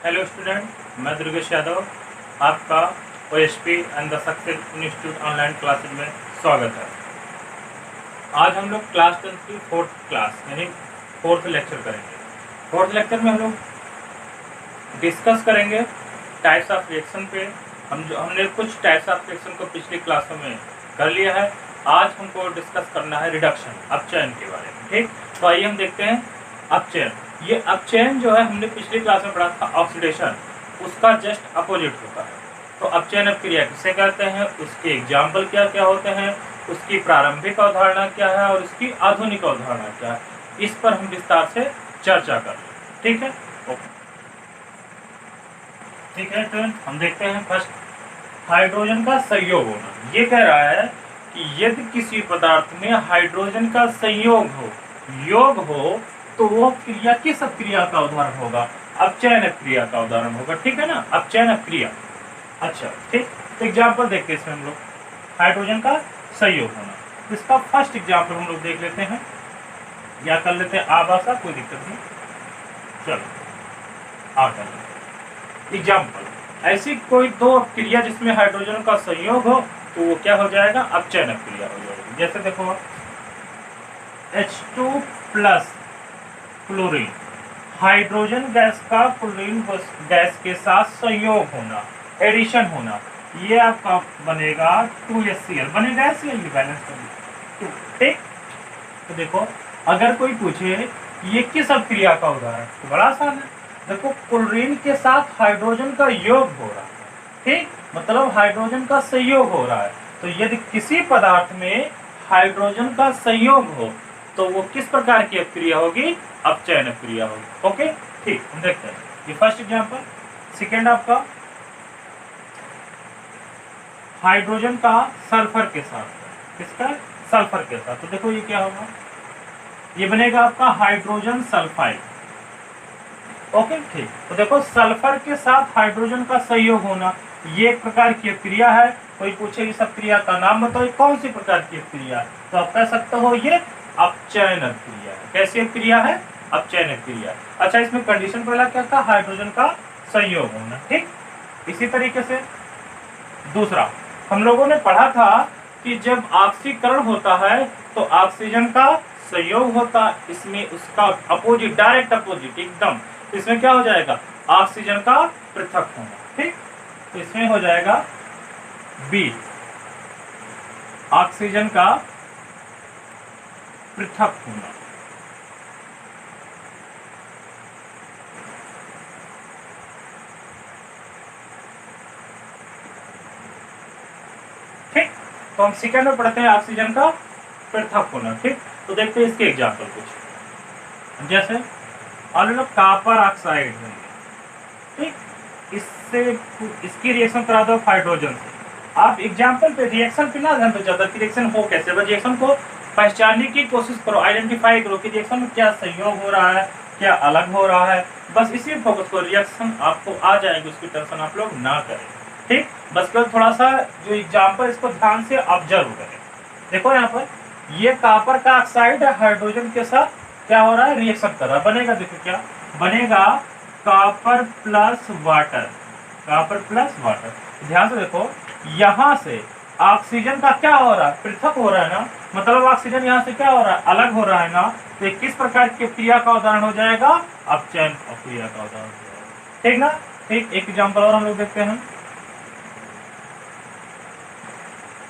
Hello student, मैं दुर्गेश यादव आपका OSP and the success institute online classes में स्वागत है। आज हम लोग क्लास 10 की फोर्थ क्लास यानी फोर्थ लेक्चर करेंगे। फोर्थ लेक्चर में हम लोग डिस्कस करेंगे टाइप्स ऑफ रिएक्शन पे। हमने कुछ टाइप्स ऑफ रिएक्शन को पिछली क्लासों में कर लिया है। आज हमको डिस्कस करना है रिडक्शन, अपचयन के बारे में। ठीक, तो आइए हम देखते हैं अपचयन। ये अपचयन जो है हमने पिछली क्लास में पढ़ा था ऑक्सीडेशन, उसका जस्ट अपोजिट होता है। तो अपचयन अपक्रिया किसे कहते हैं, उसके एग्जाम्पल क्या क्या होते हैं, उसकी प्रारंभिक अवधारणा क्या है और उसकी आधुनिक अवधारणा क्या है, इस पर हम विस्तार से चर्चा करेंगे। ठीक है, ओके, ठीक है। तो हम देखते हैं फर्स्ट, हाइड्रोजन का संयोग होना। ये कह रहा है कि यदि किसी पदार्थ में हाइड्रोजन का संयोग हो, योग हो, तो वो क्रिया किस क्रिया का उदाहरण होगा? अपचयन क्रिया का उदाहरण होगा। ठीक है ना, अपचयन क्रिया। अच्छा, ठीक, तो एग्जाम्पल देखते हैं इसमें हम लोग हाइड्रोजन का संयोग होना। इसका फर्स्ट एग्जाम्पल हम लोग देख लेते हैं, या कर लेते हैं आभासा, कोई दिक्कत नहीं, चलो आ कर लेते एग्जाम्पल। ऐसी कोई दो क्रिया जिसमें हाइड्रोजन का संयोग हो तो वो क्या हो जाएगा? अपचयन क्रिया हो जाएगी। जैसे देखो H2 plus chlorine, hydrogen gas का क्लोरीन गैस के साथ संयोग होना, एडिशन होना, ये आपका बनेगा 2HCl बनेगा। HCl बैलेंस कर, ठीक। तो देखो अगर कोई पूछे ये किस अपक्रिया का उदाहरण, तो बड़ा आसान है। देखो क्लोरीन के साथ हाइड्रोजन का योग हो रहा है, ठीक, मतलब हाइड्रोजन का संयोग हो रहा है। तो यदि किसी पदार्थ में हाइड्रोजन का संयोग हो तो वो किस प्रकार की अपक्रिया होगी? अपचयन क्रिया होगी। ओके, ठीक, हम देखते हैं ये फर्स्ट एग्जांपल। सेकेंड आपका हाइड्रोजन का सल्फर के साथ, किसका? सल्फर के साथ। तो देखो ये क्या होगा, ये बनेगा आपका हाइड्रोजन सल्फाइड। ओके, ठीक। तो देखो सल्फर के साथ हाइड्रोजन का संयोग होना, ये एक प्रकार की क्रिया है। कोई पूछे इस क्रिया का नाम बताओ, कौन सी प्रकार की क्रिया है, तो आप कह सकते हो ये अपचयन क्रिया है। कैसी क्रिया है? अपचयन क्रिया। अच्छा, इसमें कंडीशन पहला क्या था? हाइड्रोजन का संयोग होना, ठीक। इसी तरीके से दूसरा हम लोगों ने पढ़ा था कि जब ऑक्सीकरण होता है तो ऑक्सीजन का संयोग होता, इसमें उसका अपोजिट, डायरेक्ट अपोजिट एकदम, इसमें क्या हो जाएगा? ऑक्सीजन का पृथक होना, ठीक। तो इसमें हो जाएगा बी, ऑक्सीजन का पृथक होना। ठीक, तो हम सेकंड में पढ़ते हैं ऑक्सीजन का पृथक होना, ठीक। तो देखते हैं इसके एग्जांपल कुछ, जैसे कापर ऑक्साइड है, ठीक, इससे इसकी रिएक्शन करा दो हाइड्रोजन से। आप एग्जांपल पे, रिएक्शन पे ना ध्यान दो ज्यादा, रिएक्शन हो कैसे, बस रिएक्शन को पहचानने की कोशिश करो, आइडेंटिफाई करो कि रिएक्शन में क्या संयोग हो रहा है, क्या अलग हो रहा है, बस इसी फोकस करो। रिएक्शन आपको आ जाएगी, उसकी टेंशन आप लोग ना करें, ठीक। बस कल थोड़ा सा जो एग्जाम्पल, इसको ध्यान से ऑब्जर्व करें। देखो यहाँ पर ये कापर का ऑक्साइड हाइड्रोजन के साथ क्या हो रहा है? रिएक्शन कर रहा है। बनेगा, देखो क्या बनेगा? Copper plus water, copper plus water. ध्यान से देखो, यहाँ से ऑक्सीजन का क्या हो रहा है? पृथक हो रहा है ना, मतलब ऑक्सीजन यहाँ से क्या हो रहा है? अलग हो रहा है ना। तो किस प्रकार की क्रिया का उदाहरण हो जाएगा? अपचयन क्रिया का उदाहरण हो जाएगा, ठीक ना। ठीक, एक एग्जाम्पल और हम लोग देखते हैं।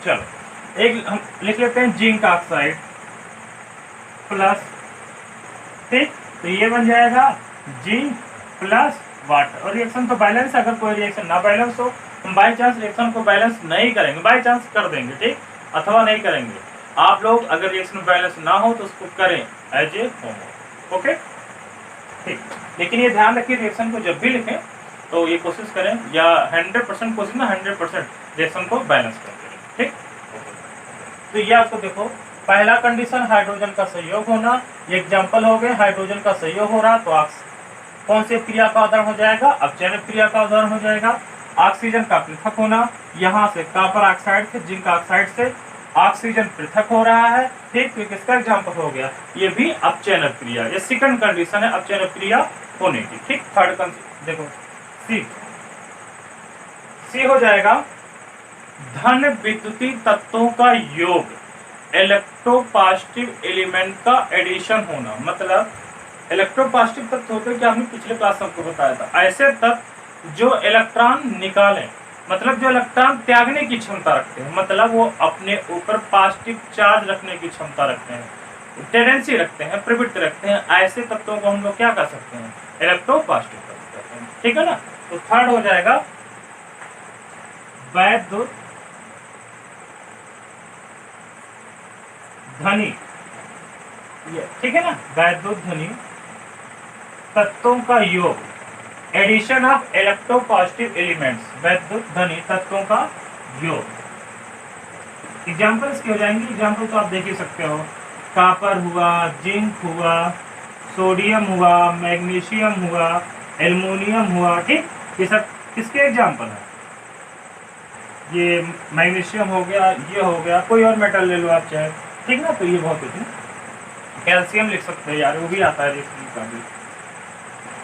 चलो एक हम लिख लेते हैं जिंक ऑक्साइड प्लस, ठीक, तो ये बन जाएगा जिंक प्लस वाटर। और रिएक्शन तो बैलेंस, अगर कोई रिएक्शन ना बैलेंस हो, हम बाई चांस रिएक्शन को बैलेंस नहीं करेंगे, बाई चांस कर देंगे, ठीक, अथवा नहीं करेंगे। आप लोग अगर रिएक्शन बैलेंस ना हो तो उसको करें एज ए होमो, ओके, ठीक। लेकिन ये ध्यान रखिए, रिएक्शन को जब भी लिखें तो ये कोशिश करें, या 100% कोशिश ना 100% रिएक्शन को बैलेंस करें, ठीक। तो ये आपको देखो, पहला कंडीशन हाइड्रोजन का संयोग होना, ये एग्जांपल हो गए, हाइड्रोजन का संयोग हो रहा, तो कौन सी क्रिया का उदाहरण हो जाएगा? अपचयन क्रिया का उदाहरण हो जाएगा। ऑक्सीजन का पृथक होना, यहाँ से कॉपर ऑक्साइड से जिंक ऑक्साइड से ऑक्सीजन पृथक हो रहा है, ठीक, तो किसका एग्जांपल हो गया? ये भी अपचयन क्रिया, ये सेकंड कंडीशन है अपचयन क्रिया होने की, ठीक। थर्ड देखो सी सी हो जाएगा धन विद्युतीय तत्वों का योग, इलेक्ट्रोपॉजिटिव एलिमेंट का एडिशन होना। मतलब इलेक्ट्रोपॉजिटिव तत्व होते हैं, क्या हमने पिछले क्लास में आपको बताया था, ऐसे तत्व जो इलेक्ट्रॉन निकालें, मतलब जो इलेक्ट्रॉन त्यागने की क्षमता रखते हैं, मतलब वो अपने ऊपर पॉजिटिव चार्ज रखने की क्षमता रखते हैं, टेंडेंसी रखते हैं, प्रवृत्ति रखते हैं, ऐसे तत्वों को हम लोग क्या कर सकते हैं, इलेक्ट्रोपॉजिटिव तत्व कहते हैं। ठीक है ना। तो थर्ड हो जाएगा वैद्युत धनी, ठीक है ना, वैद्युत धनी तत्वों का योग, एडिशन ऑफ इलेक्ट्रोपॉजिटिव एलिमेंट्स, वैद्युत धनी तत्वों का योग। एग्जाम्पल्स क्या हो जाएंगे, एग्जाम्पल तो आप देख ही सकते हो, कॉपर हुआ, जिंक हुआ, सोडियम हुआ, मैग्नीशियम हुआ, एल्युमिनियम हुआ। ठीक, ये सब किसके एग्जाम्पल है, ये मैग्नीशियम हो गया, ये हो गया, कोई और मेटल ले लो आप चाहे। ठीक ना, तो ये बहुत कुछ है, कैल्शियम लिख सकते हैं यार, वो भी आता है का भी।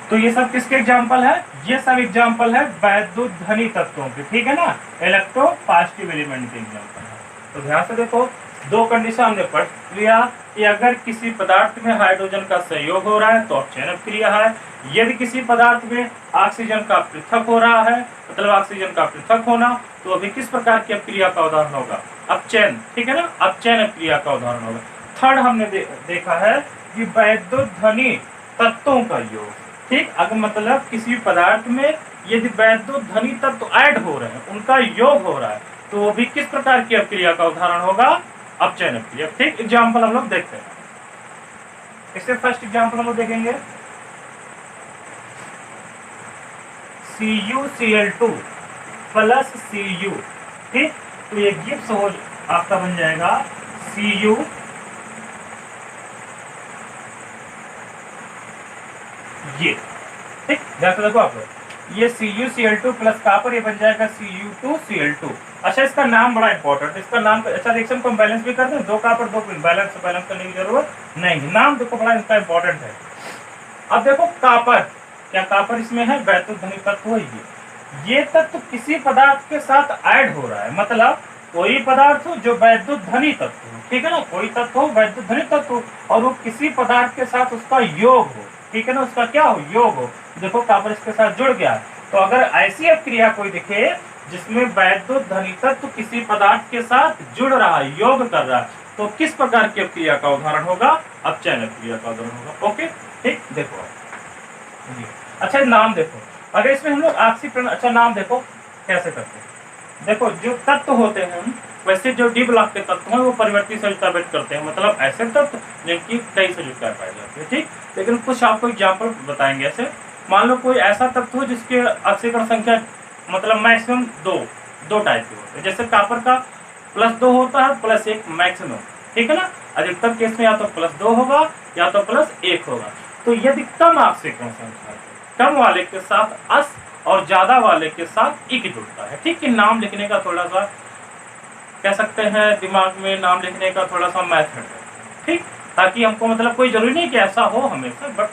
तो ये सब किसके एग्जाम्पल है, ये सब एग्जाम्पल है वैद्युत धनी तत्वों के। ठीक है ना, इलेक्ट्रोपॉजिटिव एलिमेंट के एग्जाम्पल है। तो ध्यान से देखो, दो कंडीशन हमने पढ़ लिया कि अगर किसी पदार्थ में हाइड्रोजन का संयोग हो रहा है तो अपचयन क्रिया है, यदि किसी पदार्थ में ऑक्सीजन का पृथक हो रहा है, मतलब ऑक्सीजन का पृथक होना, तो अभी किस प्रकार की अपक्रिया का उदाहरण होगा, अपचयन। ठीक है ना, अपचयन क्रिया का उदाहरण होगा। थर्ड हमने देखा है कि वैद्युत धनी तत्वों का योग। ठीक, अगर मतलब किसी पदार्थ में यदि वैद्युत धनी तत्व ऐड हो रहे हैं, उनका योग हो रहा है, तो वो भी किस प्रकार की अपक्रिया का उदाहरण होगा, अपचयन अपक्रिया। ठीक, एग्जाम्पल हम लोग देखते हैं। इससे फर्स्ट एग्जाम्पल हम लोग देखेंगे, CuCl2 प्लस Cu। ठीक, तो ये गिब्स हो आपका बन जाएगा Cu ये। ठीक, ध्यान से देखो आप लोग, ये CuCl2 प्लस कॉपर, ये बन जाएगा Cu2Cl2। अच्छा, इसका नाम बड़ा इंपॉर्टेंट है, इसका नाम, अच्छा रिएक्शन को हम बैलेंस भी कर दें, दो कॉपर दो बैलेंस करने की जरूरत नहीं, नाम देखो बड़ा इसका इंपॉर्टेंट है। अब देखो कॉपर, क्या कॉपर इसमें है, वैद्युत धनी तत्व है ये तत्व किसी पदार्थ के साथ ऐड हो रहा है, मतलब कोई पदार्थ हो जो वैद्युत धनी तत्व हो। ठीक है ना, कोई तत्व हो वैद्युत धनी तत्व, और वो किसी पदार्थ के साथ उसका योग हो। ठीक है ना, उसका क्या हो, योग हो। देखो कॉपर इसके साथ जुड़ गया, तो अगर ऐसी अपक्रिया कोई दिखे जिसमें वैद्युत धनी तत्व किसी पदार्थ के साथ जुड़ रहा है, योग कर रहा है, तो किस प्रकार की अपक्रिया का उदाहरण होगा, अपचयन अपक्रिया का उदाहरण होगा। ओके, ठीक, देखो अच्छा नाम देखो, अगर इसमें हम लोग ऑक्सीकरण, अच्छा नाम देखो कैसे करते हैं। देखो जो तत्व होते हैं, वैसे जो डी ब्लॉक के तत्व हैं वो परिवर्तित संयोजकता व्यक्त करते हैं, मतलब ऐसे तत्व जिनकी कई संयोजकताएं पाई जाती है। ठीक, लेकिन कुछ आपको एग्जाम्पल बताएंगे। ऐसे मान लो कोई ऐसा तत्व हो जिसके ऑक्सीकरण संख्या मतलब मैक्सिमम दो टाइप के होते हैं, जैसे कॉपर का +2 होता है, +1 मैक्सिमम। ठीक है ना, अधिकतम केस में या तो +2 होगा या तो +1 होगा। तो यदि कम ऑक्सीकरण संख्या, कम वाले के साथ अस और ज्यादा वाले के साथ इक जुड़ता है। ठीक, कि नाम लिखने का थोड़ा सा कह सकते हैं, दिमाग में नाम लिखने का थोड़ा सा मेथड है। ठीक, ताकि हमको मतलब कोई जरूरी नहीं कि ऐसा हो हमेशा, बट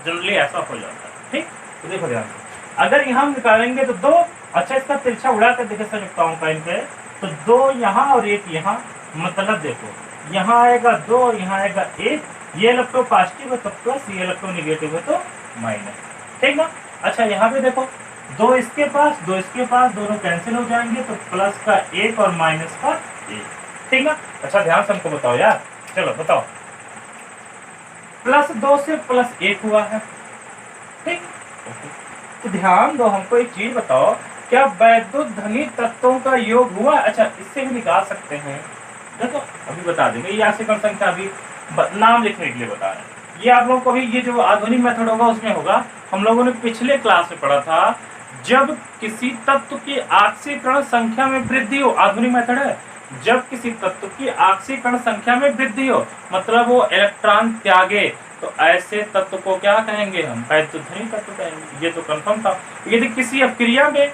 जनरली ऐसा हो जाता है। ठीक, तो देखो ध्यान से, अगर यहाँ हम निकालेंगे तो 2, अच्छा इसका तिरछा उड़ा कर देखे संयुक्ताओं का इनके, तो 2 यहाँ और 1 यहाँ, मतलब देखो यहाँ आएगा 2 और यहाँ आएगा 1, ये इलेक्ट्रोपॉजिटिव है तो प्लस, ये इलेक्ट्रोनेगेटिव है तो माइनस। ठीक ना, अच्छा यहाँ पे देखो 2 इसके पास 2 इसके पास, दोनों कैंसिल हो जाएंगे, तो प्लस का 1 और माइनस का 1। ठीक ना, अच्छा ध्यान से हमको बताओ यार, चलो बताओ, +2 से +1 हुआ है। ठीक, तो ध्यान दो, हमको एक चीज बताओ, क्या वैद्युत धनी तत्वों का योग हुआ? अच्छा इससे भी निकाल सकते हैं, देखो अभी बता देंगे, ये ऑक्सीकरण संख्या अभी नाम लिखने के लिए बता रहे हैं। ये आप लोगों को भी ये जो आधुनिक मेथड होगा उसमें होगा। हम लोगों ने पिछले क्लास में पढ़ा था, जब किसी तत्व की ऑक्सीकरण संख्या में वृद्धि हो, आधुनिक मेथड है, जब किसी तत्व की ऑक्सीकरण संख्या में वृद्धि हो, मतलब वो इलेक्ट्रॉन त्यागे, तो ऐसे तत्व को क्या कहेंगे हम, वैद्युत धनी तत्व कहेंगे। ये तो कंफर्म था। यदि किसी अपक्रिया में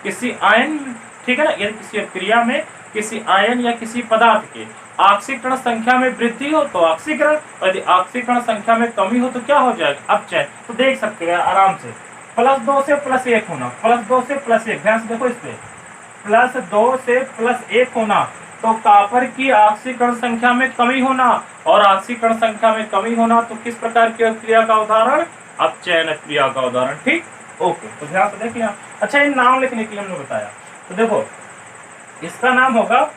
किसी आयन, ठीक है ना, यदि किसी अपक्रिया में किसी आयन या किसी पदार्थ के ऑक्सीकरण संख्या में वृद्धि हो तो ऑक्सीकरण, और यदि ऑक्सीकरण संख्या में कमी हो तो क्या हो जाएगा, अपचयन। तो देख सकते हैं आराम से, +2 से +1 होना, +2 से +1, ध्यान से देखो इस पे, +2 से +1 होना, तो कॉपर की ऑक्सीकरण संख्या में कमी होना, और ऑक्सीकरण संख्या में कमी होना तो किस प्रकार की क्रिया का उदाहरण, अपचयन क्रिया का उदाहरण। ठीक, ओके, तो ध्यान से देखिए। अच्छा, ये नाम लिखने के लिए हमने बताया, तो देखो इसका नाम होगा,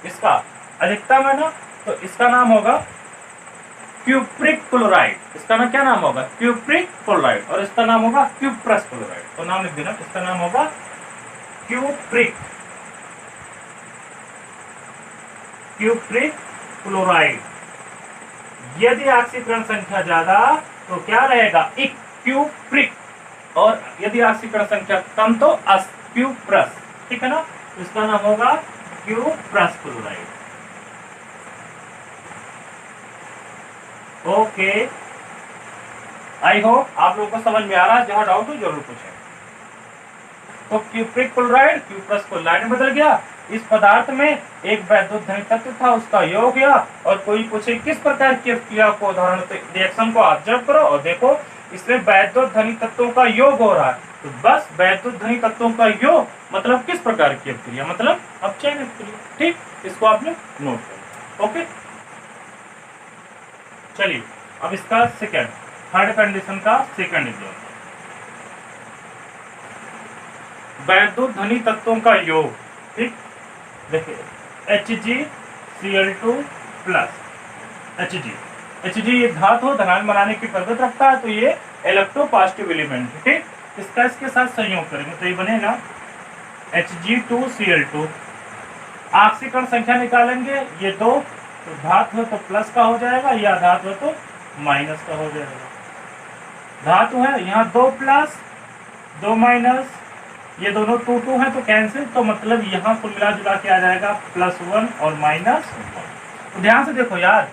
इसका अधिकतम है ना, तो इसका नाम होगा क्यूप्रिक क्लोराइड। इसका ना क्या नाम होगा, क्यूप्रिक क्लोराइड, और इसका नाम होगा क्यूप्रस क्लोराइड। तो नाम लिख देना, इसका नाम होगा क्यूप्रिक क्लोराइड। यदि ऑक्सीकरण संख्या ज्यादा तो क्या रहेगा, क्यूप्रिक, और यदि ऑक्सीकरण संख्या कम तो क्यूप्रस। ठीक है ना, तो इसका नाम होगा cuprous chloride. Okay, I hope आप लोगों को समझ में आ रहा है, जहां डाउट हो जरूर पूछें। तो क्यूप्रिक क्लोराइड क्यूप्रस क्लोराइड में बदल गया। इस पदार्थ में एक वैद्युत धनी तत्व था, उसका योग गया, और कोई पूछे किस प्रकार की क्रिया को उदाहरण, तो रिएक्शन को ऑब्जर्व करो और देखो, इसमें वैद्युत धनी तत्वों का योग हो रहा है, तो बस वैद्युत धनी तत्वों का योग मतलब किस प्रकार की क्रिया, मतलब अपचयन क्रिया। ठीक, इसको आपने नोट करो। ओके, चलिए अब इसका सेकंड, थर्ड कंडीशन का सेकंड एग्जाम्पल, वैद्युत धनी तत्वों का योग। ठीक, देखिए HgCl2 प्लस Hg ये धातु धनायन बनाने की प्रवृत्ति रखता है, तो ये इलेक्ट्रोपॉजिटिव एलिमेंट है। ठीक, इसका इसके साथ संयोग करेंगे तो ये बनेगा Hg2Cl2। ऑक्सीकरण संख्या निकालेंगे, ये 2, तो धातु है तो प्लस का हो जाएगा, या धातु है तो माइनस का हो जाएगा। धातु है यहाँ 2 प्लस 2 माइनस, ये दोनों 2 2 है तो कैंसिल, तो मतलब यहाँ कुल मिला जुला के आ जाएगा +1 और -1। तो ध्यान से देखो यार,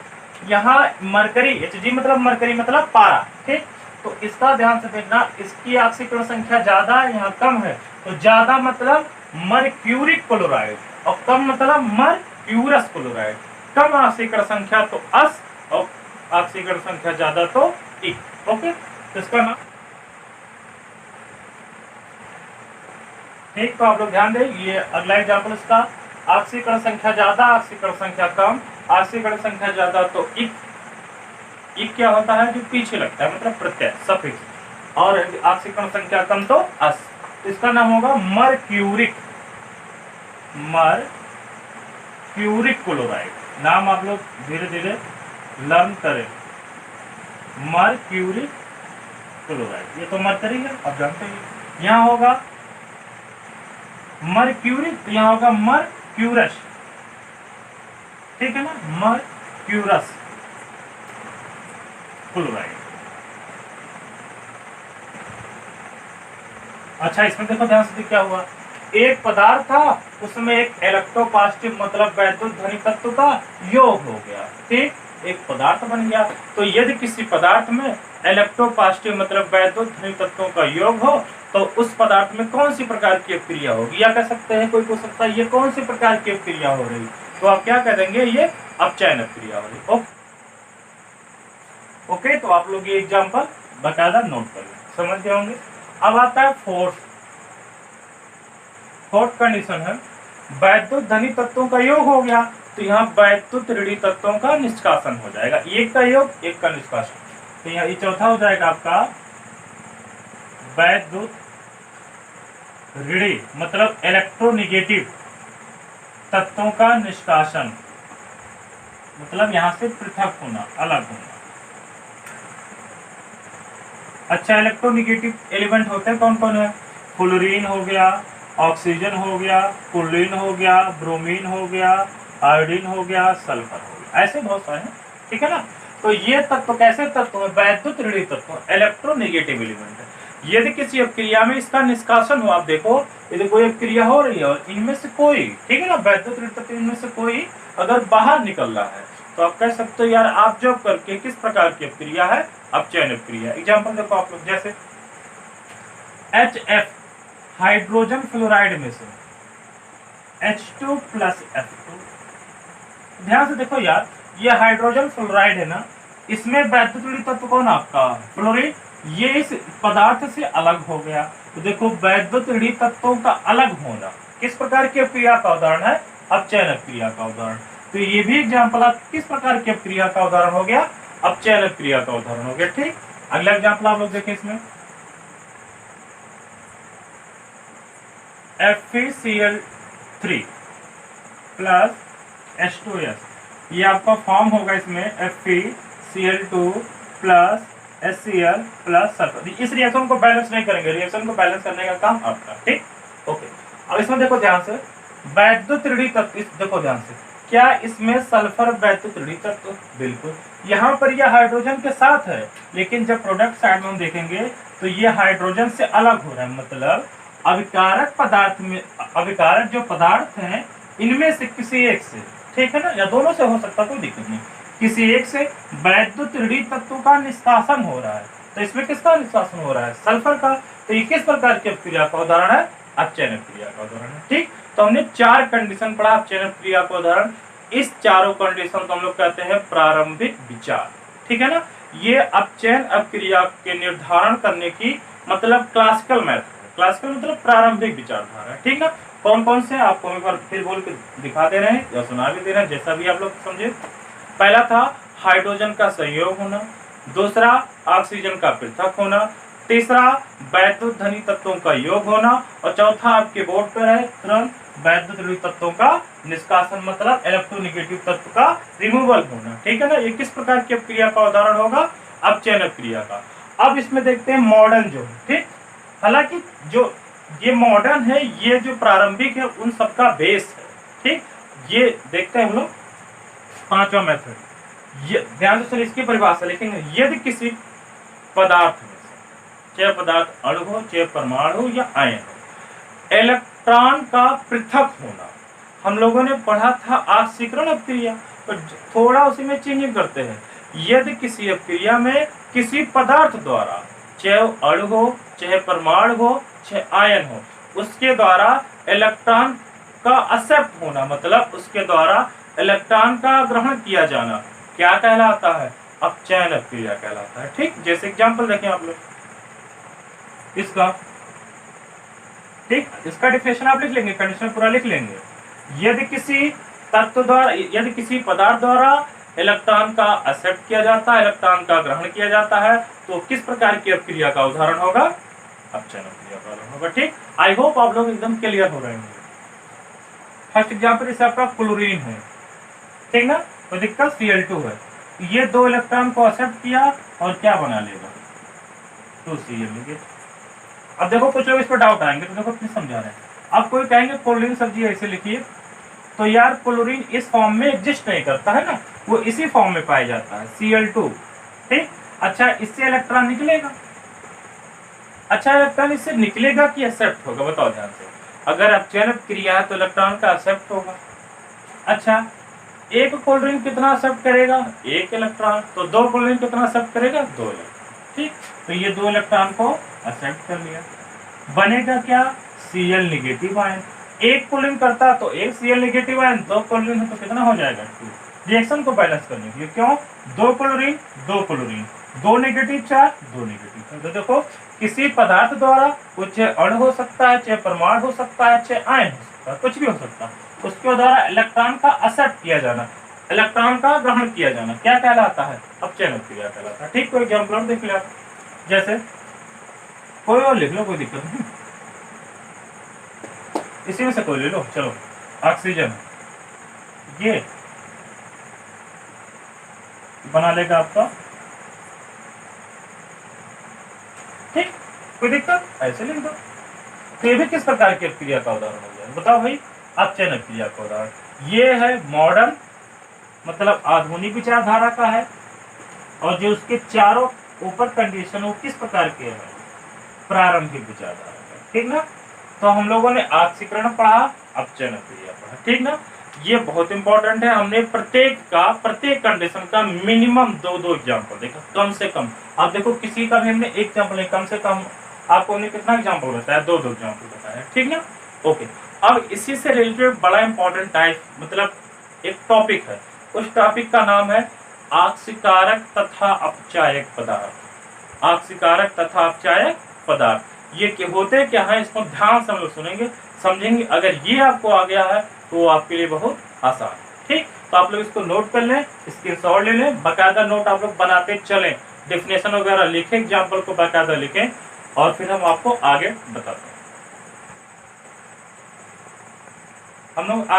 यहाँ मरकरी Hg मतलब मरकरी मतलब पारा। ठीक, तो इसका ध्यान से देखना, इसकी ऑक्सीकरण संख्या ज्यादा है, यहाँ कम है, तो ज्यादा मतलब मर्क्यूरिक क्लोराइड, और कम मतलब मर्क्यूरस क्लोराइड। कम ऑक्सीकरण संख्या तो अस, और ऑक्सीकरण संख्या ज्यादा तो इ। ओके, तो इसका नाम। ठीक, तो आप लोग ध्यान दें, ये अगला एग्जाम्पल इसका, ऑक्सीकरण संख्या ज्यादा, ऑक्सीकरण संख्या कम, ऑक्सीकरण संख्या ज्यादा तो इक क्या होता है, जो पीछे लगता है, मतलब प्रत्यय सफिक्स, और ऑक्सीकरण संख्या कम तो अस। तो इसका नाम होगा मर्क्यूरिक क्लोराइड। नाम आप लोग धीरे धीरे लर्न करें, मर्क्यूरिक क्लोराइड। ये तो मरकरी है, आप जानते हैं। यहाँ होगा मर्क्यूरिक, तो यहाँ होगा मर्क्यूरस। ठीक है ना, मर्क्यूरस क्लोराइड। अच्छा, इसमें देखो ध्यान से क्या हुआ, एक पदार्थ था, उसमें एक इलेक्ट्रोपॉजिटिव मतलब वैद्युत धनी तत्व का योग हो गया। ठीक, एक पदार्थ बन गया। तो यदि किसी पदार्थ में इलेक्ट्रोपॉजिटिव मतलब वैद्युत धनी तत्वों का योग हो, तो उस पदार्थ में कौन सी प्रकार की क्रिया होगी, या कह सकते हैं, कोई पूछ सकता है ये कौन सी प्रकार की क्रिया हो रही, तो आप क्या कह देंगे, ये अपचयन क्रिया हो रही। ओके, तो आप लोग ये एग्जाम्पल बकायदा नोट कर लें, समझ गए होंगे। अब आता है फोर्थ कंडीशन है, वैद्युत धनी तत्वों का योग हो गया, तो यहाँ वैद्युत ऋणी तत्वों का निष्कासन हो जाएगा, एक का योग एक का निष्कासन। तो यहाँ ये चौथा हो जाएगा आपका वैद्युत ऋणी मतलब इलेक्ट्रोनिगेटिव तत्वों का निष्कासन, मतलब यहाँ से पृथक होना, अलग होना। अच्छा, इलेक्ट्रोनिगेटिव एलिमेंट होते हैं कौन कौन है, फ्लोरीन हो गया, ऑक्सीजन हो गया, क्लोरीन हो गया, ब्रोमीन हो गया, आयोडीन हो गया, सल्फर हो गया, ऐसे बहुत सारे हैं। ठीक है ना, तो ये तत्व कैसे तत्व है, वैद्युत ऋणी तत्व, इलेक्ट्रोनिगेटिव एलिमेंट है। यदि किसी क्रिया में इसका निष्कासन हो, आप देखो यदि कोई क्रिया हो रही है और इनमें से कोई, ठीक है ना, वैद्युत ऋणी तत्व इनमें से कोई अगर बाहर निकल रहा है, तो आप कह सकते हो यार आप जॉब करके किस प्रकार की क्रिया है, अपचयन क्रिया। एग्जाम्पल देखो आप लोग, जैसे HF हाइड्रोजन फ्लोराइड में से H2 प्लस F2। ध्यान से देखो यार, ये हाइड्रोजन फ्लोराइड है ना, इसमें वैद्युत ऋणी तत्व कौन आपका, फ्लोरीन, ये इस पदार्थ से अलग हो गया। तो देखो वैद्युत ऋणी तत्वों का अलग होना किस प्रकार की अपक्रिया का उदाहरण है? अपचयन अपक्रिया का उदाहरण। तो ये भी एग्जाम्पल आप किस प्रकार की अपक्रिया का उदाहरण हो गया? अपचयन अपक्रिया का उदाहरण हो गया। ठीक, अगला एग्जाम्पल आप लोग देखें इसमें FeCl3 प्लस H2S, ये आपका फॉर्म होगा इसमें FeCl2 plus HCl plus sulphur. इस रिएक्शन को बैलेंस नहीं करेंगे, रिएक्शन को बैलेंस करने का काम आपका। ठीक, ओके। अब इसमें देखो ध्यान से, वैद्युत ऋणी तत्व, देखो ध्यान से, क्या इसमें सल्फर वैद्युत ऋणी तत्व? बिल्कुल। यहाँ पर यह हाइड्रोजन के साथ है, लेकिन जब प्रोडक्ट साइड में हम देखेंगे तो ये हाइड्रोजन से अलग हो रहा है। मतलब अभिकारक पदार्थ में, अभिकारक जो पदार्थ हैं इनमें से किसी एक से, ठीक है ना, या दोनों से हो सकता, कोई दिक्कत नहीं, किसी एक से वैद्युत ऋणी तत्व का निष्कासन हो रहा है। तो इसमें किसका निष्कासन हो रहा है? सल्फर का। तो ये किस प्रकार की अपक्रिया का उदाहरण है? अपचयन अपक्रिया का उदाहरण है। ठीक, तो हमने 4 कंडीशन पढ़ा अपचयन अपक्रिया का उदाहरण। इस चारों कंडीशन को हम लोग कहते हैं प्रारंभिक विचार। ठीक है ना, ये अपचयन अपक्रिया के निर्धारण करने की मतलब क्लासिकल मेथड, क्लासिकल मतलब प्रारंभिक विचारधारा। ठीक ना, कौन कौन से आपको एक बार फिर बोल के दिखा दे रहे हैं या सुना भी दे रहे हैं, जैसा भी आप लोग समझे। पहला था हाइड्रोजन का संयोग होना, दूसरा ऑक्सीजन का पृथक होना, तीसरा वैद्युत धनी तत्वों का योग होना, और चौथा आपके बोर्ड पर है तुरंत वैद्युत ऋणी तत्वों का निष्कासन, मतलब इलेक्ट्रोनेगेटिव तत्व का रिमूवल होना। ठीक है ना, ये किस प्रकार की अपक्रिया का उदाहरण होगा? अपचयन अपक्रिया का। अब इसमें देखते हैं मॉडर्न जो, ठीक, हालांकि जो ये मॉडर्न है, ये जो प्रारंभिक है उन सबका बेस है। ठीक, ये देखते हैं हम लोग 5वां मेथड। ये ध्यान से इसकी परिभाषा लिखेंगे। यदि किसी पदार्थ में, चाहे पदार्थ अणु हो, चाहे परमाणु हो या आयन हो, इलेक्ट्रॉन का पृथक होना, हम लोगों ने पढ़ा था ऑक्सीकरण अपक्रिया, तो थोड़ा उसी में चेंजिंग करते हैं। यदि किसी अपक्रिया में किसी पदार्थ द्वारा, चाहे अणु हो, चाहे परमाणु हो, चाहे आयन हो, उसके द्वारा इलेक्ट्रॉन का एक्सेप्ट होना, मतलब उसके द्वारा इलेक्ट्रॉन का ग्रहण किया जाना, क्या कहलाता है? अपचयन अपक्रिया कहलाता है। ठीक, जैसे एग्जांपल देखें आप लोग इसका। ठीक, इसका डिफिनेशन आप लिख लेंगे, कंडीशन पूरा लिख लेंगे। यदि किसी तत्व द्वारा, यदि किसी पदार्थ द्वारा इलेक्ट्रॉन का एक्सेप्ट किया जाता है, इलेक्ट्रॉन का ग्रहण किया जाता है, तो किस प्रकार की अपक्रिया का उदाहरण होगा? अपचयन अपक्रिया का उदाहरण होगा। ठीक, आई होप आप लोग एकदम क्लियर हो रहे हैं। फर्स्ट एग्जांपल इसे आपका क्लोरीन है, ठीक ना, तो दिक्कत Cl2 है, ये 2 इलेक्ट्रॉन को एक्सेप्ट किया और क्या बना लेगा? 2Cl। अब देखो कुछ लोग इस पर डाउट आएंगे, तो देखो किस समझा रहे हैं। अब कोई कहेंगे क्लोरीन सब्जी ऐसे लिखिए, तो यार क्लोरीन इस फॉर्म में एग्जिस्ट नहीं करता है ना, वो इसी फॉर्म में पाया जाता है Cl2। ठीक, अच्छा इससे इलेक्ट्रॉन निकलेगा, अच्छा इलेक्ट्रॉन इससे निकलेगा कि एक्सेप्ट होगा? बताओ ध्यान से। अगर अपचयन क्रिया है तो इलेक्ट्रॉन का एक्सेप्ट होगा। अच्छा, एक क्लोरीन कितना एक्सेप्ट करेगा? 1 इलेक्ट्रॉन। तो 2 क्लोरीन कितना एक्सेप्ट करेगा? 2 इलेक्ट्रॉन। ठीक, तो ये 2 इलेक्ट्रॉन को एक्सेप्ट कर लिया, बनेगा क्या? Cl negative ion. 1 क्लोरीन करता तो 1 Cl नेगेटिव आयन, 2 क्लोरीन है तो कितना हो जाएगा? 2। रिएक्शन को बैलेंस करने के लिए, क्यों? 2 chlorine 2 chlorine, 2 negative charge 2 negative charge. तो देखो किसी पदार्थ द्वारा, कुछ अणु हो सकता है, चाहे परमाणु हो सकता है, चाहे आयन हो सकता है, कुछ भी हो सकता है, उसके द्वारा इलेक्ट्रॉन का एक्सेप्ट किया जाना, इलेक्ट्रॉन का ग्रहण किया जाना, क्या कहलाता है? अपचयन अपक्रिया कहलाता है। ठीक, कोई एग्जाम्पल और देख लिया, जैसे कोई और लिख लो, कोई दिक्कत नहीं, इसी में से कोई ले लो। चलो, ऑक्सीजन ये बना लेगा आपका, ठीक, कोई दिक्कत? ऐसे लिख दो। तो ये भी किस प्रकार की अपक्रिया का उदाहरण हो गया? बताओ भाई, अपचयन अपक्रिया का उदाहरण। ये है मॉडर्न, मतलब आधुनिक विचारधारा का है, और जो उसके चारों ऊपर कंडीशन वो किस प्रकार के हैं? प्रारंभिक विचारधारा का। ठीक ना, तो हम लोगों ने ऑक्सीकरण पढ़ा, अपचयन अपक्रिया पढ़ा। ठीक ना, ये बहुत इंपॉर्टेंट है। हमने प्रत्येक कंडीशन का मिनिमम 2-2 एग्जाम्पल देखा, कम से कम। आप देखो किसी का भी हमने एक एग्जाम्पल नहीं, कम से कम आपको हमने कितना एग्जाम्पल बताया? 2-2 एग्जाम्पल बताया। ठीक ना, ओके। अब इसी से रिलेटेड बड़ा इंपॉर्टेंट टाइप, मतलब एक टॉपिक है, उस टॉपिक का नाम है ऑक्सीकारक तथा अपचायक पदार्थ। ऑक्सीकारक तथा अपचायक पदार्थ। ये होते क्या है, इसको ध्यान से हम लोग सुनेंगे, समझेंगे। अगर ये आपको आ गया है तो वो आपके लिए बहुत आसान है। ठीक, तो आप लोग इसको नोट कर लें, स्क्रीनशॉट ले लें, बाकायदा नोट आप लोग बनाते चलें, डेफिनेशन वगैरह लिखें, एग्जाम्पल को बाकायदा लिखें, और फिर हम आपको आगे बताते हैं। हम लोग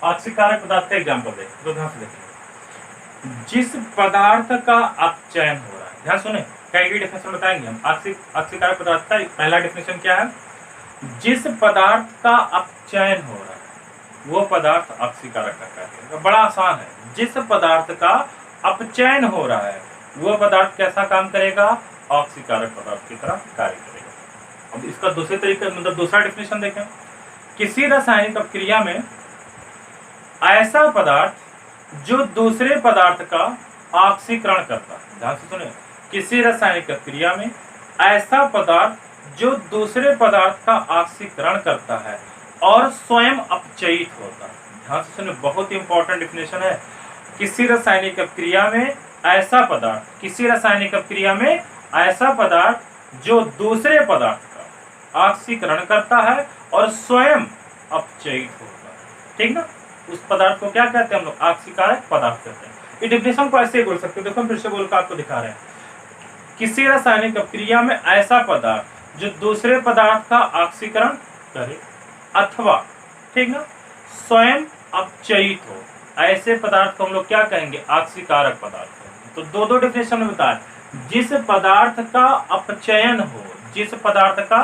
ऑक्सीकारक पदार्थ का एग्जाम्पल देखें, तो ध्यान से देखें। जिस पदार्थ का अपचयन हो रहा है, ध्यान सुने, कई डेफिनेशन बताएंगे हम। ऑक्सीकारक पदार्थ का पहला डेफिनेशन क्या है, जिस पदार्थ का अपचयन हो रहा है वो पदार्थ ऑक्सीकारक कहते हैं। बड़ा आसान है, जिस पदार्थ का अपचयन हो रहा है वो पदार्थ कैसा काम करेगा, ऑक्सीकारक पदार्थ की तरह कार्य करेगा। अब इसका दूसरे तरीके, मतलब दूसरा डेफिनेशन देखें। किसी रासायनिक अपक्रिया में ऐसा पदार्थ जो दूसरे पदार्थ का ऑक्सीकरण करता है, ध्यान से सुने, किसी रासायनिक अपक्रिया में ऐसा पदार्थ जो दूसरे पदार्थ का ऑक्सीकरण करता है और स्वयं अपचयित होता है। ध्यान से सुने, बहुत ही इंपॉर्टेंट डेफिनेशन है। किसी रासायनिक अपक्रिया में ऐसा पदार्थ, किसी रासायनिक अपक्रिया में ऐसा पदार्थ जो दूसरे पदार्थ का ऑक्सीकरण करता है और स्वयं अपचयित होता है। ठीक ना, उस पदार्थ को क्या कहते हैं हम लोग, ऑक्सीकारक पदार्थ कहते हैं। इस डेफिनेशन को ऐसे ही बोल सकते हो, देखो फिर से बोलकर आपको दिखा रहे हैं। किसी रासायनिक अपक्रिया में ऐसा पदार्थ जो दूसरे पदार्थ का ऑक्सीकरण करे अथवा, ठीक ना, स्वयं अपचयित हो, ऐसे पदार्थ को हम लोग क्या कहेंगे, ऑक्सीकारक पदार्थ कहेंगे। तो दो डेफिनेशन में बताया, जिस पदार्थ का अपचयन हो, जिस पदार्थ का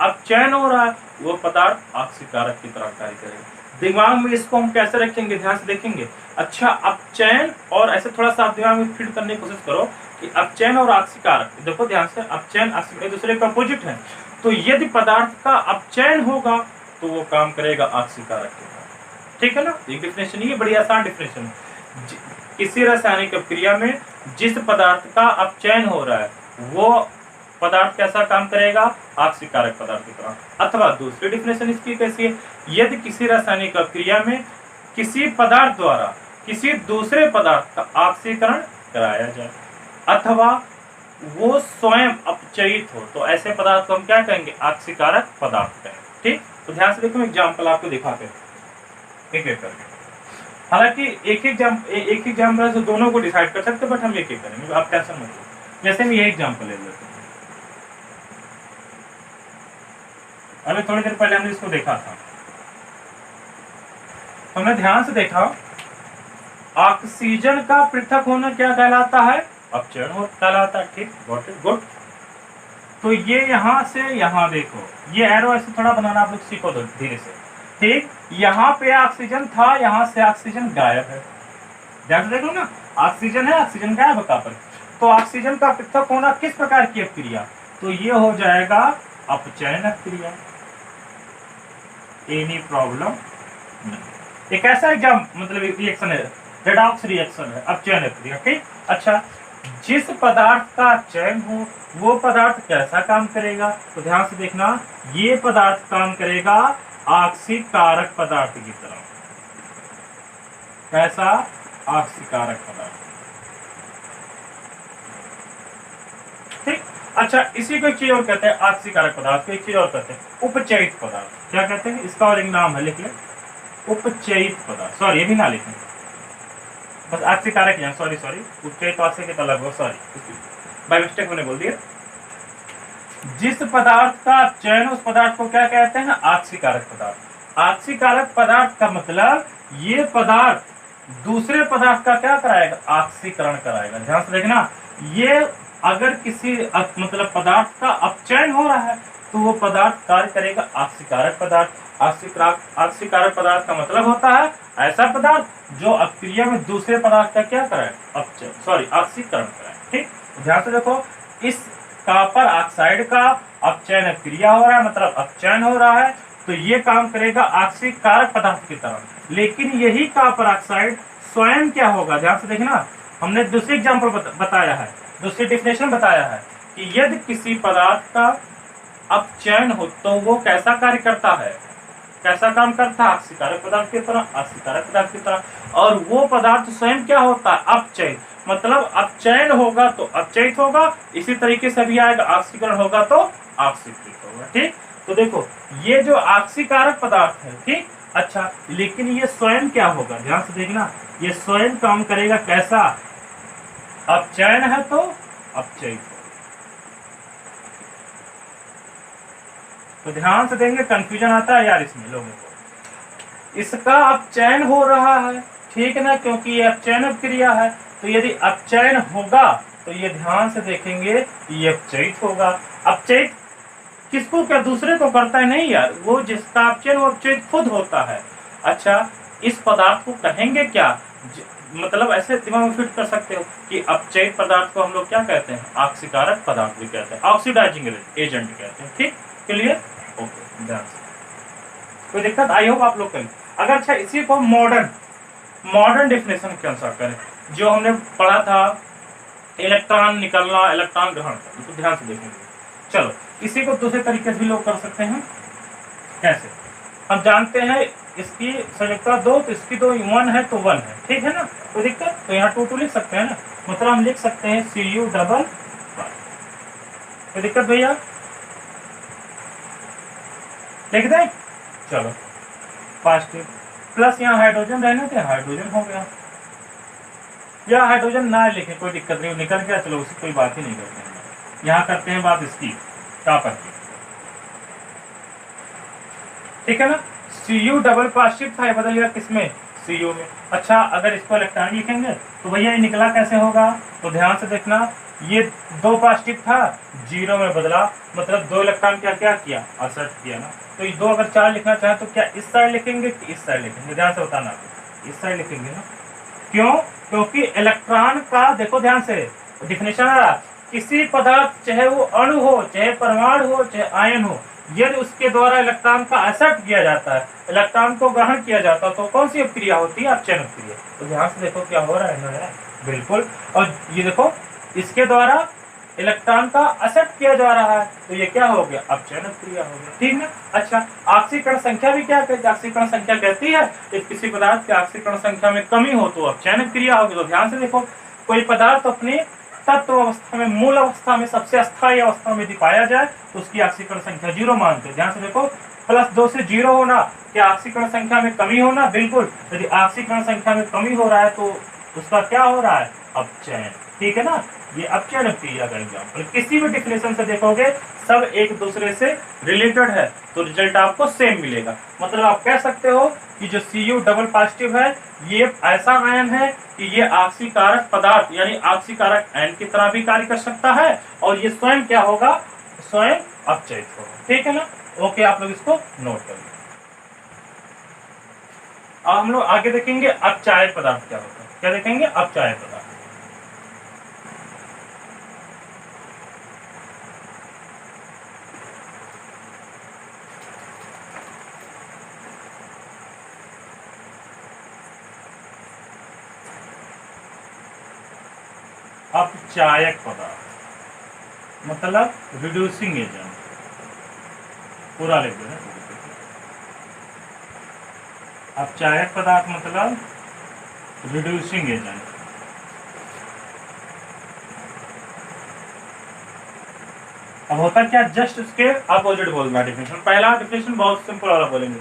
अपचयन हो रहा है वो पदार्थ ऑक्सीकारक की तरह कार्य करेगा। दिमाग में इसको हम कैसे रखेंगे, ध्यान से देखेंगे। अच्छा, अपचयन और ऐसे थोड़ा सा आप दिमाग में फिट करने की कोशिश करो कि अपचयन और ऑक्सीकारक, देखो ध्यान से, अपचयन एक दूसरे के अपोजिट है। तो यदि पदार्थ का अपचयन होगा तो वो काम करेगा ऑक्सीकारक के तरह। ठीक है ना, एक डेफिनेशन, ये बड़ी आसान डेफिनेशन है। किसी रासायनिक अपक्रिया में जिस पदार्थ का अपचयन हो रहा है वो पदार्थ कैसा काम करेगा, ऑक्सीकारक पदार्थ की तरह। अथवा दूसरी डेफिनेशन इसकी कैसी है, यदि किसी रासायनिक अपक्रिया में किसी पदार्थ द्वारा किसी दूसरे पदार्थ का ऑक्सीकरण कराया जाए अथवा वो स्वयं अपचयित हो, तो ऐसे पदार्थ को हम क्या कहेंगे, ऑक्सीकारक पदार्थ कहेंगे। ठीक, तो ध्यान से देखो, एग्जाम्पल आपको दिखाते हैं एक एक करके। हालांकि एक एग्जाम्पल से दोनों को डिसाइड कर सकते, बट हम एक एक करेंगे, आप टेंशन मत लो। जैसे मैं ये एग्जाम्पल ले लेते हैं, अभी थोड़ी देर पहले हमने इसको देखा था, हमने ध्यान से देखा, ऑक्सीजन का पृथक होना क्या कहलाता है, अपचयन कहलाता है। ठीक, गॉट इट, गुड। तो ये यहाँ से यहाँ देखो, ये एरो ऐसे थोड़ा बनाना आप लोग सीखो धीरे से। ठीक, यहाँ पे ऑक्सीजन था, यहाँ से ऑक्सीजन गायब है, ध्यान से देखो ना, ऑक्सीजन है, ऑक्सीजन गायब है कहाँ पर। तो ऑक्सीजन का पृथक होना किस प्रकार की अपक्रिया, तो ये हो जाएगा अपचयन अपक्रिया। एनी प्रॉब्लम नहीं, एक ऐसा एग्जाम मतलब रिएक्शन है, रेडॉक्स रिएक्शन है, अपचयन अपक्रिया। ठीक, अच्छा, जिस पदार्थ का चयन हो वो पदार्थ कैसा काम करेगा, तो ध्यान से देखना, ये पदार्थ काम करेगा ऑक्सीकारक पदार्थ की तरह। कैसा, ऑक्सीकारक पदार्थ। ठीक, अच्छा, इसी को एक चीज और कहते हैं, ऑक्सीकारक पदार्थ को एक चीज और कहते हैं, उपचयित पदार्थ। क्या कहते हैं, इसका और एक नाम है, लिख ले, उपचयित पदार्थ। सॉरी, ये भी ना लिखें, बस ऑक्सीकारक यहाँ, सॉरी उपचयित ऑक्सीकारक अलग हो, सॉरी बाय मिस्टेक मैंने बोल दिया। जिस पदार्थ का चयन, उस पदार्थ को क्या कहते हैं, ऑक्सीकारक पदार्थ। ऑक्सीकारक पदार्थ का मतलब ये पदार्थ दूसरे पदार्थ का क्या कराएगा, ऑक्सीकरण कराएगा। ध्यान से देखना, ये अगर किसी मतलब पदार्थ का अपचयन हो रहा है तो वो पदार्थ कार्य करेगा ऑक्सीकारक पदार्थ। ऑक्सीकारक पदार्थ का मतलब होता है ऐसा पदार्थ जो अपक्रिया में दूसरे पदार्थ का क्या कराए, ऑक्सीकरण कराए। ठीक, ध्यान से देखो, इस कॉपर ऑक्साइड का अपचयन क्रिया हो रहा है, मतलब अपचयन हो रहा है, तो ये काम करेगा ऑक्सीकारक पदार्थ की तरह। लेकिन यही कॉपर ऑक्साइड स्वयं क्या होगा, ध्यान से देखना, हमने दूसरी एग्जाम्पल बताया है, दूसरी डेफिनेशन बताया है कि यदि किसी पदार्थ का अपचयन हो तो वो कैसा कार्य करता है, कैसा काम करता है, ऑक्सीकारक पदार्थ की तरह, ऑक्सीकारक पदार्थ की तरह। और वो पदार्थ स्वयं क्या होता है, अपचयित। मतलब अपचयन होगा तो अपचयित होगा, इसी तरीके से भी आएगा ऑक्सीकरण होगा तो ऑक्सीकृत होगा। ठीक, तो देखो ये जो ऑक्सीकारक पदार्थ है, ठीक, अच्छा, लेकिन ये स्वयं क्या होगा, ध्यान से देखना, ये स्वयं काम करेगा कैसा, अपचयन है तो अपचयित होगा। तो ध्यान से देंगे, कंफ्यूजन आता है यार इसमें लोगों को। इसका अपचयन हो रहा है, ठीक है ना, क्योंकि ये अपचयन क्रिया है, तो यदि अपचयन होगा तो ये ध्यान से देखेंगे ये अपचयित होगा। अपचयित किसको, क्या दूसरे को करता है, नहीं यार, वो जिसका अपचयन वो अपचयित खुद होता है। अच्छा, इस पदार्थ को कहेंगे क्या, मतलब ऐसे दिमाग में फिट कर सकते हो कि अपचयित पदार्थ को हम लोग क्या कहते हैं, ऑक्सीकारक पदार्थ भी कहते हैं, ऑक्सीडाइजिंग एजेंट कहते हैं। ठीक, क्लियर, ओके, ध्यान से, कोई दिक्कत, आई होप आप लोग करें। अगर अच्छा इसी को मॉडर्न डेफिनेशन के अनुसार करें, जो हमने पढ़ा था इलेक्ट्रॉन निकलना इलेक्ट्रॉन ग्रहण करना, तो ध्यान से देखेंगे। चलो इसी को दूसरे तरीके से भी लोग कर सकते हैं। कैसे, हम जानते हैं इसकी संयुक्ता 2, तो इसकी 2 1 है तो 1 है, ठीक है ना, कोई दिक्कत, तो यहाँ 2 लिख सकते हैं ना, मतलब हम लिख सकते हैं Cu डबल, कोई दिक्कत भैया, लिख दें, चलो पॉजिटिव प्लस यहाँ हाइड्रोजन रहने थे, हाइड्रोजन हो गया, या हाइड्रोजन ना लिखे कोई दिक्कत नहीं, निकल गया, चलो उसकी कोई बात ही नहीं करते हैं, यहाँ करते हैं बात इसकी कॉपर की, ठीक है ना। Cu डबल पॉजिटिव था, ये बदल गया किसमें, Cu में। अच्छा, अगर इसको इलेक्ट्रॉन लिखेंगे तो भैया ये निकला कैसे होगा, तो ध्यान से देखना, ये 2 पॉजिटिव था 0 में बदला, मतलब 2 इलेक्ट्रॉन क्या क्या किया, असर्ट किया ना, तो ये 2 अगर 4 लिखना चाहे तो क्या इस साइड लिखेंगे कि इस साइड लिखेंगे, ध्यान से बताना, इस साइड लिखेंगे ना, क्यों, क्योंकि इलेक्ट्रॉन का देखो ध्यान से डिफिनेशन आ रहा, किसी पदार्थ चाहे वो अणु हो, चाहे परमाणु हो, चाहे आयन हो, यदि उसके द्वारा इलेक्ट्रॉन का एक्सेप्ट किया जाता है, इलेक्ट्रॉन को ग्रहण किया जाता है, तो कौन सी अपक्रिया होती है, अपचयन अपक्रिया। तो ध्यान से देखो क्या हो रहा है, बिल्कुल, और ये देखो इसके द्वारा इलेक्ट्रॉन का एक्सेप्ट किया जा रहा है, तो ये क्या हो गया, अपचयन क्रिया हो गया, ठीक ना। अच्छा, ऑक्सीकरण संख्या भी क्या कहती है, ऑक्सीकरण संख्या कहती है यदि किसी पदार्थ के ऑक्सीकरण संख्या में कमी हो तो अपचयन क्रिया होगी। तो ध्यान से देखो, कोई पदार्थ अपनी तत्व अवस्था में, मूल अवस्था में, सबसे अस्थायी अवस्था में यदि पाया जाए तो उसकी ऑक्सीकरण संख्या 0 मानते हैं। ध्यान से देखो, +2 से 0 होना, क्या ऑक्सीकरण संख्या में कमी होना, बिल्कुल, यदि ऑक्सीकरण संख्या में कमी हो रहा है तो उसका क्या हो रहा है, अपचयन, ठीक है ना। ये अपचयन क्रिया का एग्जाम्पल, किसी भी डिफिनेशन से देखोगे सब एक दूसरे से रिलेटेड है, तो रिजल्ट आपको सेम मिलेगा। मतलब आप कह सकते हो कि जो Cu डबल पॉजिटिव है ये ऐसा आयन है कि ये ऑक्सीकारक पदार्थ यानी ऑक्सीकारक आयन की तरह भी कार्य कर सकता है, और ये स्वयं क्या होगा, स्वयं अपचयित होगा, ठीक है ना। ओके, आप लोग इसको नोट करिए। अब हम लोग आगे देखेंगे अपचायक पदार्थ क्या होता है, क्या देखेंगे, अपचायक पदार्थ। अपचायक पदार्थ मतलब रिड्यूसिंग एजेंट, पूरा लिख देना। अपचायक पदार्थ मतलब रिड्यूसिंग एजेंट। अब होता क्या, जस्ट उसके अपोजिट बोलना डिफिनेशन। पहला डिफिनेशन बहुत सिंपल वाला बोलेंगे,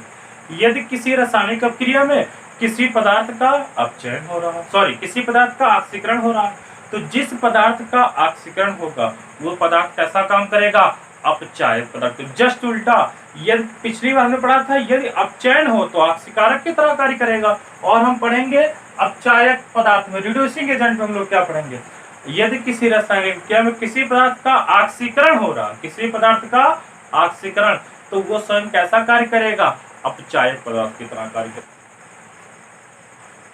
यदि किसी रासायनिक अपक्रिया में किसी पदार्थ का अपचयन हो रहा, सॉरी किसी पदार्थ का ऑक्सीकरण हो रहा, तो जिस पदार्थ का ऑक्सीकरण होगा वो पदार्थ कैसा काम करेगा, अपचायक पदार्थ। जस्ट उल्टा, यदि पिछली बार हमने पढ़ा था यदि अपचयन हो तो ऑक्सीकारक की तरह कार्य करेगा, और हम पढ़ेंगे अपचायक पदार्थ में, रिड्यूसिंग एजेंट में हम लोग क्या पढ़ेंगे, यदि किसी रासायनिक क्रिया में किसी पदार्थ का ऑक्सीकरण हो रहा, किसी पदार्थ का ऑक्सीकरण, तो वो स्वयं कैसा कार्य करेगा, अपचायक पदार्थ की तरह कार्य करेगा।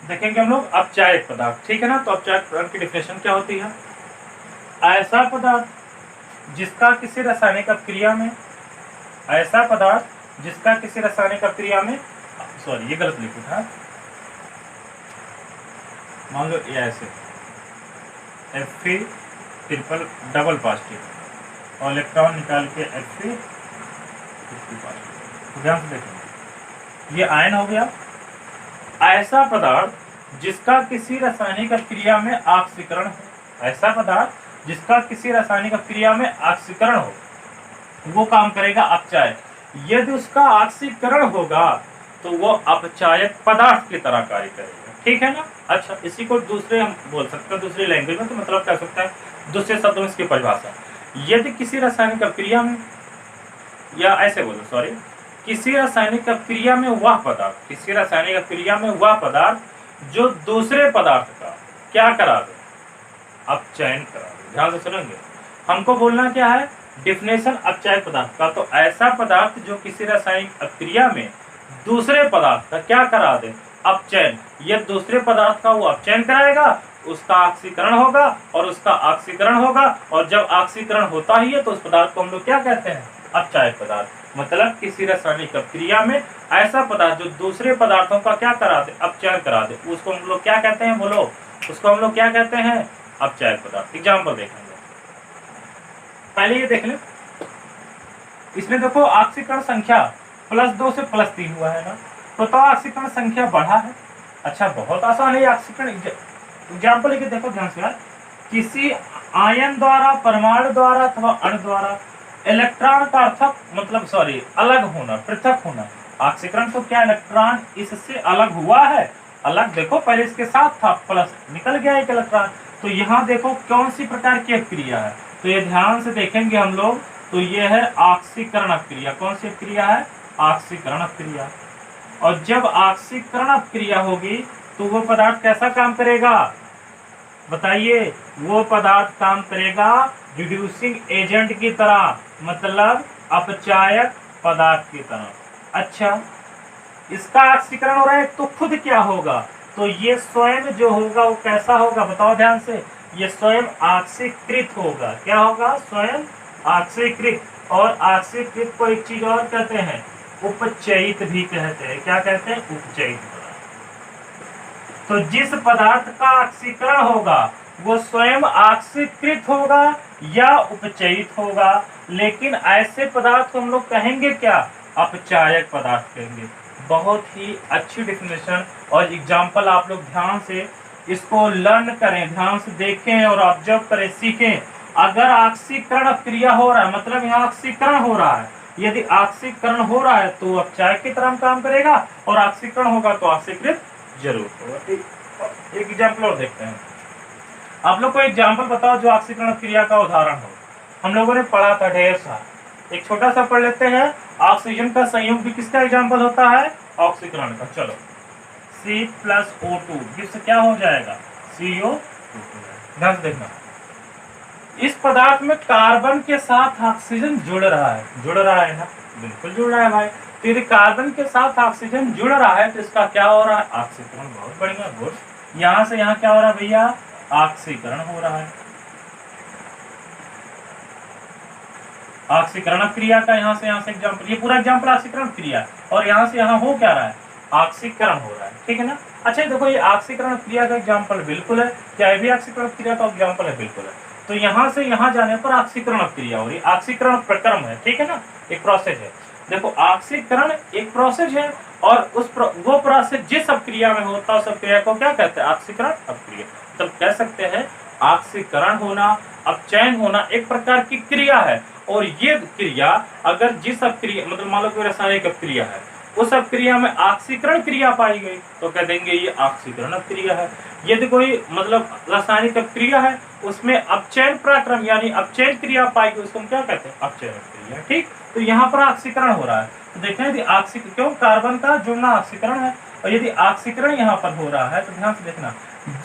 देखेंगे हम लोग अपचायक पदार्थ, ठीक है ना। तो अपचायक पदार्थ की डिफिनेशन क्या होती है, ऐसा पदार्थ जिसका किसी रासायनिक अपक्रिया में, ऐसा पदार्थ जिसका किसी रासायनिक अपक्रिया में, सॉरी ये गलत लिखा था, मान लो ये ऐसे Fe ट्रिपल डबल पॉजिटिव और इलेक्ट्रॉन निकाल के Fe पॉजिटिव, ध्यान से देखेंगे ये आयन हो गया। ऐसा पदार्थ जिसका किसी रासायनिक क्रिया में ऑक्सीकरण हो, ऐसा पदार्थ जिसका किसी रासायनिक क्रिया में ऑक्सीकरण हो वो काम करेगा अपचायक। यदि उसका ऑक्सीकरण होगा तो वो अपचायक पदार्थ की तरह कार्य करेगा, ठीक है ना। अच्छा, इसी को दूसरे हम बोल सकते हैं दूसरी लैंग्वेज में, तो मतलब कह सकते हैं दूसरे शब्दों में इसकी परिभाषा, यदि किसी रासायनिक क्रिया में, या ऐसे बोलो सॉरी, किसी रासायनिक क्रिया में वह पदार्थ, किसी रासायनिक क्रिया में वह पदार्थ जो दूसरे पदार्थ का क्या करा दे, अपचयन करा दे। ध्यान से सुनेंगे, हमको बोलना क्या है, डिफिनेशन अपचायक पदार्थ का, तो ऐसा पदार्थ जो किसी रासायनिक क्रिया में दूसरे पदार्थ का क्या करा दे, अपचयन। यह दूसरे पदार्थ का वो अपचयन कराएगा, उसका ऑक्सीकरण होगा, और उसका ऑक्सीकरण होगा, और जब ऑक्सीकरण होता ही है तो उस पदार्थ को हम लोग क्या कहते हैं, अपचायक पदार्थ। मतलब किसी रासायनिक क्रिया में ऐसा पदार्थ जो दूसरे पदार्थों का क्या करा दे, अपचयन करा दे, उसको हम लोग क्या कहते हैं, बोलो, उसको हम लोग क्या कहते हैं, अपचायक पदार्थ। एग्जाम्पल देखेंगे, पहले ये देख ले, इसमें देखो ऑक्सीकरण संख्या +2 से +3 हुआ है ना, तो ऑक्सीकरण संख्या बढ़ा है। अच्छा, बहुत आसान है ऑक्सीकरण। एग्जाम्पल लेके देखो ध्यान से यार, किसी आयन द्वारा, परमाणु द्वारा अथवा अणु द्वारा इलेक्ट्रॉन का अर्थक मतलब सॉरी अलग होना, पृथक होना। ऑक्सीकरण तो क्या, इलेक्ट्रॉन इससे अलग हुआ है, अलग देखो पहले इसके साथ था, प्लस निकल गया एक इलेक्ट्रॉन। तो यहाँ देखो कौन सी प्रकार की क्रिया है, तो ये ध्यान से देखेंगे हम लोग, तो ये है ऑक्सीकरण क्रिया। कौन सी क्रिया है, ऑक्सीकरण क्रिया। और जब ऑक्सीकरण क्रिया होगी तो वो पदार्थ कैसा काम करेगा, बताइए, वो पदार्थ काम करेगा रिड्यूसिंग एजेंट की तरह, मतलब अपचायक पदार्थ की तरह। अच्छा, इसका ऑक्सीकरण हो रहा है तो खुद क्या होगा, तो ये स्वयं जो होगा वो कैसा होगा, बताओ ध्यान से, ये स्वयं ऑक्सीकृत होगा। क्या होगा, स्वयं ऑक्सीकृत। और ऑक्सीकृत को एक चीज और कहते हैं, उपचयित भी कहते हैं। क्या कहते हैं, उपचयित पदार्थ। तो जिस पदार्थ का ऑक्सीकरण होगा वो स्वयं ऑक्सीकृत होगा या उपचयित होगा, लेकिन ऐसे पदार्थ को हम लोग कहेंगे क्या, अपचायक पदार्थ कहेंगे। बहुत ही अच्छी डेफिनेशन और एग्जाम्पल आप लोग ध्यान से इसको लर्न करें, ध्यान से देखें और ऑब्जर्व करें, सीखें। अगर ऑक्सीकरण क्रिया हो रहा है, मतलब यहाँ ऑक्सीकरण हो रहा है, यदि ऑक्सीकरण हो रहा है तो अपचायक की तरह काम करेगा, और ऑक्सीकरण होगा तो ऑक्सीकृत जरूर होगा। एक एग्जाम्पल और देखते हैं, आप लोग को एग्जाम्पल बताओ जो ऑक्सीकरण क्रिया का उदाहरण हो। हम लोगों ने पढ़ा था ढेर सारा, एक छोटा सा पढ़ लेते हैं। ऑक्सीजन का संयुग भी किसका एग्जाम्पल होता है, ऑक्सीकरण का। चलो, C+O2 जिससे क्या हो जाएगा, CO2। ध्यान से देखना, इस पदार्थ में कार्बन के साथ ऑक्सीजन जुड़ रहा है ना, बिल्कुल जुड़ रहा है भाई। तो यदि कार्बन के साथ ऑक्सीजन जुड़ रहा है तो इसका क्या हो रहा है, ऑक्सीकरण। बहुत बढ़िया, गुड। यहाँ से यहाँ क्या हो रहा है भैया, ऑक्सीकरण हो रहा है। ऑक्सीकरण क्रिया का यहाँ से एग्जाम्पल, ये पूरा एग्जाम्पल ऑक्सीकरण क्रिया, और यहाँ से यहाँ हो क्या रहा है, ऑक्सीकरण हो रहा है, ठीक है ना। अच्छा, देखो ये ऑक्सीकरण क्रिया का एग्जाम्पल बिल्कुल है, क्या भी ऑक्सीकरण क्रिया का एग्जाम्पल है, बिल्कुल है। तो यहाँ से यहाँ जाने पर ऑक्सीकरण क्रिया हो रही है, ऑक्सीकरण प्रक्रम है, ठीक है ना, एक प्रोसेस है। देखो, ऑक्सीकरण एक प्रोसेस है, और वो प्रोसेस जिस अपक्रिया में होता है उस अपक्रिया को क्या कहते हैं, ऑक्सीकरण अपक्रिया। मतलब कह सकते हैं ऑक्सीकरण होना, अपचयन होना एक प्रकार की क्रिया है, और ये क्रिया अगर जिस अपक्रिया, मतलब मान लो कोई रासायनिक अपक्रिया है, उस अपक्रिया में ऑक्सीकरण क्रिया पाई गई तो कह देंगे ये ऑक्सीकरण अपक्रिया है। यदि कोई मतलब रासायनिक अपक्रिया है उसमें अपचयन प्रक्रम यानी अपचयन क्रिया पाई गई, उसको हम क्या कहते हैं, अपचयन क्रिया, ठीक। तो यहाँ पर ऑक्सीकरण हो रहा है, तो देखें यदि ऑक्सीकरण, क्यों, कार्बन का जुड़ना ऑक्सीकरण है, और यदि ऑक्सीकरण यहाँ पर हो रहा है तो ध्यान से देखना,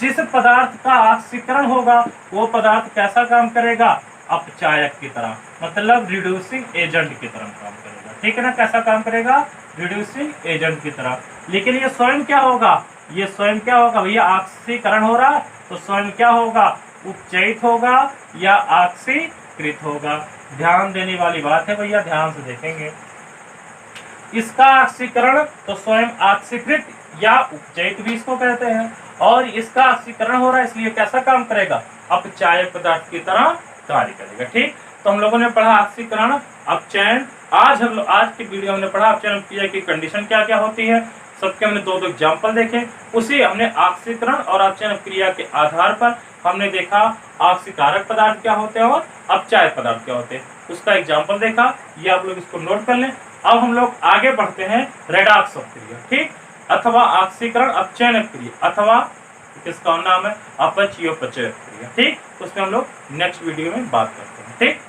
जिस पदार्थ का ऑक्सीकरण होगा वो पदार्थ कैसा काम करेगा, अपचायक की तरह, मतलब रिड्यूसिंग एजेंट की तरह काम करेगा, ठीक है ना। कैसा काम करेगा, रिड्यूसिंग एजेंट की तरह। लेकिन ये स्वयं क्या होगा, ये स्वयं क्या होगा भैया, ऑक्सीकरण हो रहा है तो स्वयं क्या होगा, उपचयित होगा या ऑक्सीकृत होगा। ध्यान देने वाली बात है भैया, ध्यान से देखेंगे। इसका ऑक्सीकरण तो स्वयं ऑक्सीकृत या उपचयित भी इसको कहते हैं, और इसका ऑक्सीकरण हो रहा है इसलिए कैसा काम करेगा, अपचायक पदार्थ की तरह कार्य करेगा, ठीक। तो हम लोगों ने पढ़ा ऑक्सीकरण, अपचयन। आज की वीडियो हमने पढ़ा अपचयन क्रिया की कंडीशन क्या क्या होती है, सबके हमने दो दो एग्जाम्पल देखे। उसी हमने ऑक्सीकरण और अपचयन क्रिया के आधार पर हमने देखा ऑक्सीकारक पदार्थ क्या होते हैं और अपचायक पदार्थ क्या होते हैं, उसका एग्जाम्पल देखा। ये आप लोग इसको नोट कर लें। अब हम लोग आगे बढ़ते हैं रेडॉक्स क्रिया, ठीक, अथवा ऑक्सीकरण अपचयन क्रिया, अथवा किसका नाम है अपचयोपचय क्रिया, ठीक। उसमें हम लोग नेक्स्ट वीडियो में बात करते हैं, ठीक।